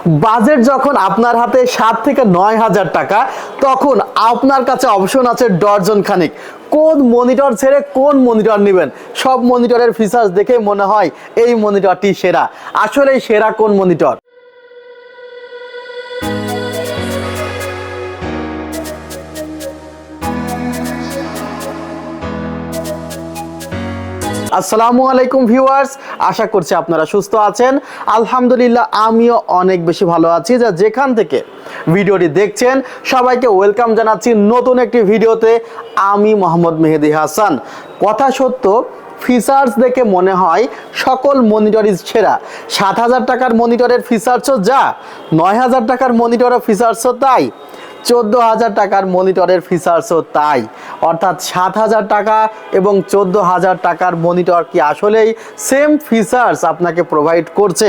Budget যখন আপনার হাতে 7 থেকে 9,000 টাকা, তখন আপনার কাছে অপশন আছে ডজন খানিক। কোন মনিটর ছেড়ে কোন মনিটর নেবেন? সব মনিটরের ফিচার্স দেখে মনে হয় এই মনিটরটি সেরা। আসলে সেরা কোন মনিটর? আসসালামু আলাইকুম ভিউয়ার্স, আশা করছি আপনারা সুস্থ আছেন। আলহামদুলিল্লাহ আমিও অনেক বেশি ভালো আছি। যেখান থেকে ভিডিওটি দেখছেন সবাইকে ওয়েলকাম জানাচ্ছি নতুন একটি ভিডিওতে। আমি মোহাম্মদ মেহেদি হাসান। কথা সত্য, ফিচার্স দেখে মনে হয় সকল মনিটরই সেরা। 7,000 টাকার মনিটরের ফিচার্সও যা, 9,000 টাকার মনিটরের ফিচার্সও তাই, 14,000 টাকার মনিটরের ফিচার্সও তাই। অর্থাৎ 7,000 টাকা এবং 14,000 টাকার মনিটর কি আসলেই সেম ফিচার্স আপনাকে প্রোভাইড করছে?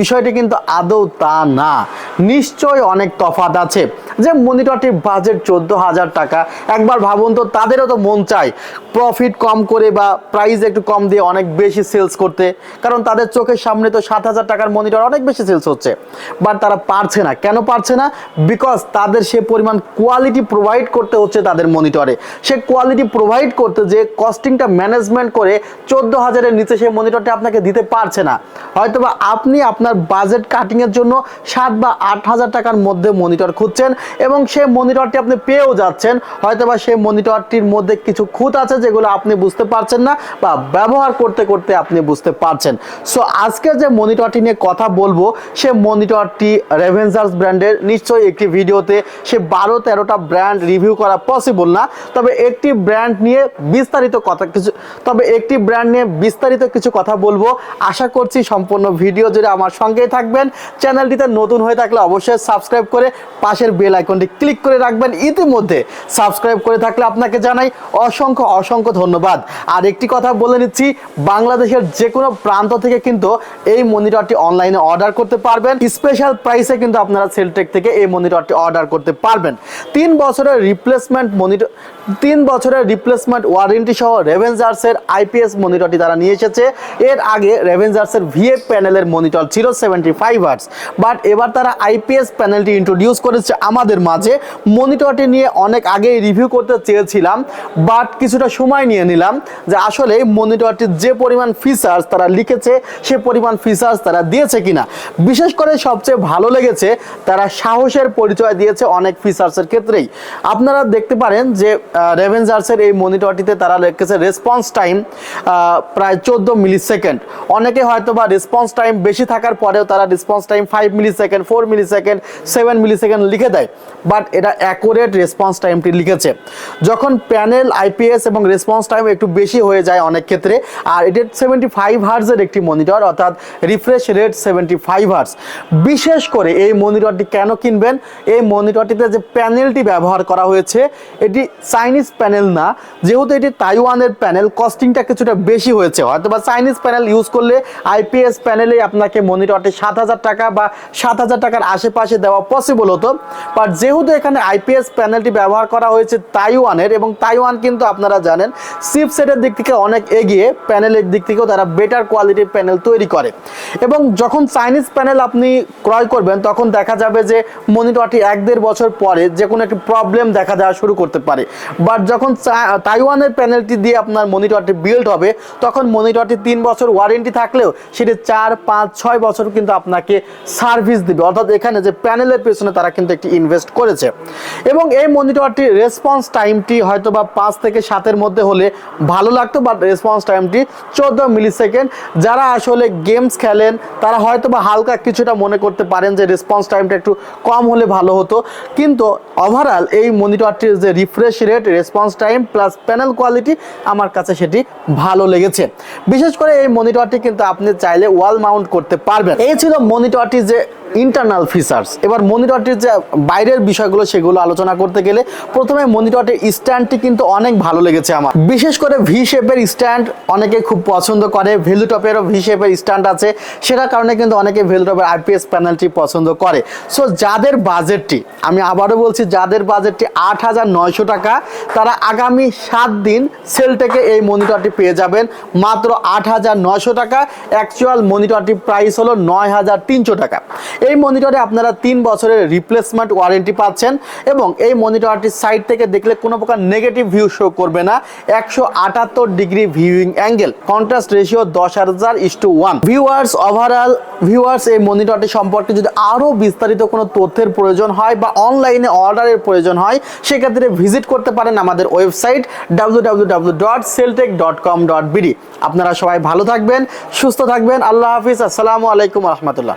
বিষয়টি কিন্তু আদৌ তা না, নিশ্চয়ই অনেক তফাৎ আছে। যে মনিটরটির বাজেট 14,000 টাকা, একবার ভাবুন তো, তাদেরও তো মন চায় প্রফিট কম করে বা প্রাইস একটু কম দিয়ে অনেক বেশি সেলস করতে, কারণ তাদের চোখের সামনে তো 7,000 টাকার মনিটর অনেক বেশি সেলস হচ্ছে। বাট তারা পারছে না। কেন পারছে না? বিকজ তাদের সে পরিমাণ কোয়ালিটি প্রোভাইড করতে হচ্ছে তাদের মনিটরে। সে কোয়ালিটি প্রোভাইড করতে যে কস্টিংটা ম্যানেজমেন্ট করে 14,000-এর নিচে সেই মনিটরটা আপনাকে দিতে পারছে না। হয়তোবা আপনি আপনার বাজেট কাটিংয়ের জন্য 7 বা 8,000 টাকার মধ্যে মনিটর খুঁজছেন এবং সেই মনিটরটি আপনি পেয়েও যাচ্ছেন। হয়তোবা সেই মনিটরটির মধ্যে কিছু খুঁত আছে যেগুলো আপনি বুঝতে পারছেন না বা ব্যবহার করতে করতে আপনি বুঝতে পারছেন। সো আজকে যে মনিটরটি নিয়ে কথা বলবো, সে মনিটরটি রেভেঞ্জার্স ব্র্যান্ডের। নিশ্চয়ই একটি ভিডিওতে সে 12-13টা ব্র্যান্ড রিভিউ করা পসিবল না, তবে একটি ব্র্যান্ড নিয়ে বিস্তারিত কিছু কথা বলবো। আশা করছি সম্পূর্ণ ভিডিও জুড়ে আমার সঙ্গেই থাকবেন। চ্যানেলটিতে নতুন হয়ে থাকলে অবশ্যই সাবস্ক্রাইব করে পাশের বেল আইকনটি ক্লিক করে রাখবেন। ইতিমধ্যে সাবস্ক্রাইব করে থাকলে আপনাকে জানাই অসংখ্য অসংখ্য ধন্যবাদ। আর একটি কথা বলে নিচ্ছি, বাংলাদেশের যে কোনো প্রান্ত থেকে কিন্তু এই মনিটরটি অনলাইনে অর্ডার করতে পারবেন। স্পেশাল প্রাইসে কিন্তু আপনারা সেলটেক থেকে এই মনিটরটি অর্ডার করতে পারবেন। 3 বছরের রিপ্লেসমেন্ট ওয়ারেন্টি সহ রেভেঞ্জার্সের IPS মনিটরটি তারা নিয়ে এসেছে। এর আগে রেভেঞ্জার্সের VF প্যানেলের মনিটর ছিল 75 ওয়াটস, বাট এবার তারা IPS প্যানেলটি ইন্ট্রোডিউস করেছে আমাদের মাঝে। মনিটরটি নিয়ে অনেক আগেই রিভিউ করতে চেয়েছিলাম, বাট কিছুটা সময় নিয়ে নিলাম যে আসলে মনিটরটির যে পরিমাণ ফিচার্স তারা লিখেছে সে পরিমাণ ফিচার্স তারা দিয়েছে কিনা। বিশেষ করে সবচেয়ে ভালো লেগেছে তারা সাহসের পরিচয় দিয়েছে অনেক ফিচার্সের ক্ষেত্রেই। আপনারা দেখতে পারেন যে রেভেঞ্জার্সের এই মনিটরটিতে তারা লিখেছে রেসপন্স টাইম প্রায় 14 মিলিসেকেন্ড। অনেকে হয়তো বা রেসপন্স টাইম বেশি থাকার পরেও তারা response time 5 millisecond, 4 millisecond, 7 millisecond লিখে দেয়, বাট এটা অ্যাকুরেট রেসপন্স টাইমটি লিখেছে। যখন প্যানেল IPS এবং রেসপন্স টাইম একটু বেশি হয়ে যায় অনেক ক্ষেত্রে, আর এটা 75 হার্টজের একটি মনিটর, অর্থাৎ রিফ্রেশ রেট 75 হার্টজ। বিশেষ করে এই মনিটরটি কেন কিনবেন? এই মনিটরটিতে যে প্যানেলটি ব্যবহার করা হয়েছে এটি চাইনিজ প্যানেল না, যেহেতু এটি তাইওয়ানের প্যানেল, কস্টিংটা কিছুটা বেশি হয়েছে। হয়তো বা চাইনিজ প্যানেল ইউজ করলে IPS প্যানেলে আপনাকে মনিটরটি 7,000 টাকা বা 7,000 টাকার আশেপাশে দেওয়া পসিবল হতো, বাট যেহেতু এখানে IPS প্যানেলটি ব্যবহার করা হয়েছে তাইওয়ানের, এবং তাইওয়ান কিন্তু আপনারা জানেন চিপসেটের দিক থেকে অনেক এগিয়ে, প্যানেলের দিক থেকেও তারা বেটার কোয়ালিটির প্যানেল তৈরি করে। এবং যখন চাইনিজ প্যানেল আপনি ক্রয় করবেন তখন দেখা যাবে যে মনিটরটি 1-1.5 বছর পরে যে কোনো একটি প্রবলেম দেখা দেওয়া শুরু করতে পারে। বাট যখন তাইওয়ানের প্যানেলটি দিয়ে আপনার মনিটরটি বিল্ড হবে, তখন মনিটরটি 3 বছর ওয়ারেন্টি থাকলেও সেটি 4, 5, 6 বছর কিন্তু আপনাকে সার্ভিস দিবে। অর্থাৎ এখানে যে প্যানেলের পেছনে তারা কিন্তু একটি ইনভেস্ট করেছে। এবং এই মনিটরটির রেসপন্স টাইমটি হয়তো বা 5 থেকে 7-এর মধ্যে হলে ভালো লাগতো, বাট রেসপন্স টাইমটি 14 মিলিসেকেন্ড। যারা আসলে গেমস খেলেন তারা হয়তো বা হালকা কিছুটা মনে করতে পারেন যে রেসপন্স টাইমটা একটু কম হলে ভালো হতো, কিন্তু ওভারঅল এই মনিটরটির যে refresh rate, response time plus panel quality, আমার কাছে সেটি ভালো লেগেছে। বিশেষ করে এই মনিটরটি কিন্তু আপনি চাইলে ওয়াল মাউন্ট করতে পারবেন। এই ছিল মনিটরটির যে ইন্টারনাল ফিচার্স। এবার মনিটরটির যে বাইরের বিষয়গুলো সেগুলো আলোচনা করতে গেলে প্রথমে মনিটরটির স্ট্যান্ডটি কিন্তু অনেক ভালো লেগেছে আমার। বিশেষ করে ভি শেপের স্ট্যান্ড অনেকে খুব পছন্দ করে। ভেলুটপেরও ভি শেপের স্ট্যান্ড আছে, সেটার কারণে কিন্তু অনেকে ভেলুটপের IPS প্যানেলটি পছন্দ করে। সো যাদের বাজেটটি, আমি আবারও বলছি, যাদের বাজেটটি 8,900 টাকা, তারা আগামী 7 দিন সেল থেকে এই মনিটরটি পেয়ে যাবেন মাত্র 8,900 টাকা। অ্যাকচুয়াল মনিটরটি প্রাইস হলো 9,300 টাকা। এই মনিটরে আপনারা 3 বছরের রিপ্লেসমেন্ট ওয়ারেন্টি পাচ্ছেন এবং এই মনিটরটির সাইড থেকে দেখলে কোনো প্রকার নেগেটিভ ভিউ শো করবে না। 178 degree viewing angle, contrast ratio 10,000:1। Viewers এই মনিটরটি সম্পর্কে যদি আরও বিস্তারিত কোনো তথ্যের প্রয়োজন হয় বা অনলাইনে অর্ডারের প্রয়োজন হয় সেক্ষেত্রে ভিজিট করতে পারেন আমাদের ওয়েবসাইট www.celltech.com.bd। আপনারা সবাই ভালো থাকবেন, সুস্থ থাকবেন। আল্লাহ হাফিজ। আসসালামু আলাইকুম রহমতুল্লাহ।